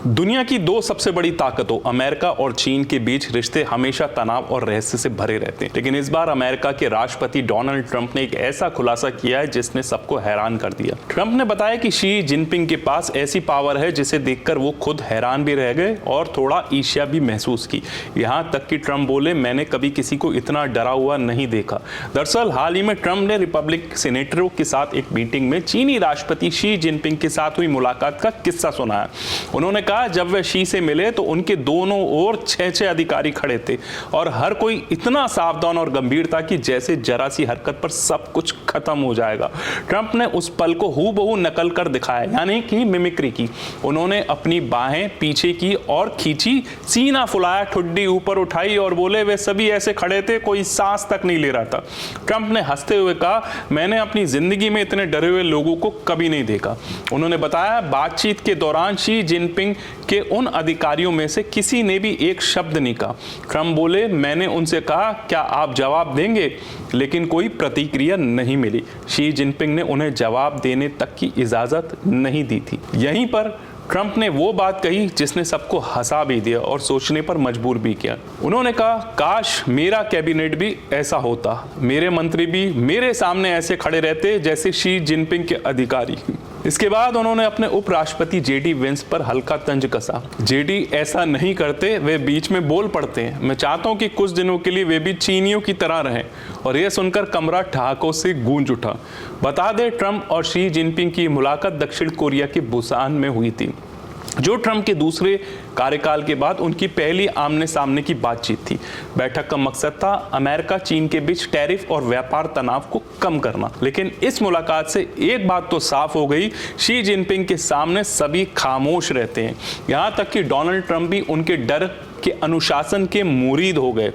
दुनिया की दो सबसे बड़ी ताकतों अमेरिका और चीन के बीच रिश्ते हमेशा तनाव और रहस्य से भरे रहते हैं। लेकिन इस बार अमेरिका के राष्ट्रपति डोनाल्ड ट्रंप ने एक ऐसा खुलासा किया है जिसने सबको हैरान कर दिया। ट्रंप ने बताया कि शी जिनपिंग के पास ऐसी पावर है जिसे देखकर वो खुद हैरान भी रह गए और थोड़ा ईर्ष्या भी महसूस की। यहाँ तक कि ट्रंप बोले, मैंने कभी किसी को इतना डरा हुआ नहीं देखा। दरअसल हाल ही में ट्रंप ने रिपब्लिक सीनेटरों के साथ एक मीटिंग में चीनी राष्ट्रपति शी जिनपिंग के साथ हुई मुलाकात का किस्सा सुनाया। उन्होंने कहा, जब वे शी से मिले तो उनके दोनों ओर 6 अधिकारी खड़े थे और हर कोई इतना सावधान और गंभीर था कि जैसे जरा सी हरकत पर सब कुछ खत्म हो जाएगा। ट्रंप ने उस पल को हूबहू नकल कर दिखाया, यानी कि मिमिक्री की। उन्होंने अपनी बाहें पीछे की और खींची, सीना फुलाया, ठुड्डी ऊपर उठाई और बोले, वे सभी ऐसे खड़े थे कोई सांस तक नहीं ले रहा था। ट्रंप ने हंसते हुए कहा, मैंने अपनी जिंदगी में इतने डरे हुए लोगों को कभी नहीं देखा। उन्होंने बताया, बातचीत के दौरान शी जिनपिंग के उन अधिकारियों में से किसी ने भी एक शब्द नहीं कहा। ट्रंप बोले, मैंने उनसे कहा, क्या आप जवाब देंगे? लेकिन कोई प्रतिक्रिया नहीं मिली। शी जिनपिंग ने उन्हें जवाब देने तक की इजाजत नहीं दी थी। यहीं पर ट्रंप ने वो बात कही जिसने सबको हंसा भी दिया और सोचने पर मजबूर भी किया। उन्होंने कहा, काश मेरा कैबिनेट भी ऐसा होता, मेरे मंत्री भी मेरे सामने ऐसे खड़े रहते जैसे शी जिनपिंग के अधिकारी। इसके बाद उन्होंने अपने उपराष्ट्रपति जेडी वेंस पर हल्का तंज कसा। जेडी ऐसा नहीं करते, वे बीच में बोल पड़ते हैं। मैं चाहता हूं कि कुछ दिनों के लिए वे भी चीनियों की तरह रहें। और यह सुनकर कमरा ठहाकों से गूंज उठा। बता दें, ट्रंप और शी जिनपिंग की मुलाकात दक्षिण कोरिया के बुसान में हुई थी, जो ट्रंप के दूसरे कार्यकाल के बाद उनकी पहली आमने सामने की बातचीत थी। बैठक का मकसद था अमेरिका चीन के बीच टैरिफ और व्यापार तनाव को कम करना। लेकिन इस मुलाकात से एक बात तो साफ हो गई, शी जिनपिंग के सामने सभी खामोश रहते हैं। यहाँ तक कि डोनाल्ड ट्रंप भी उनके डर के अनुशासन के मुरीद हो गए।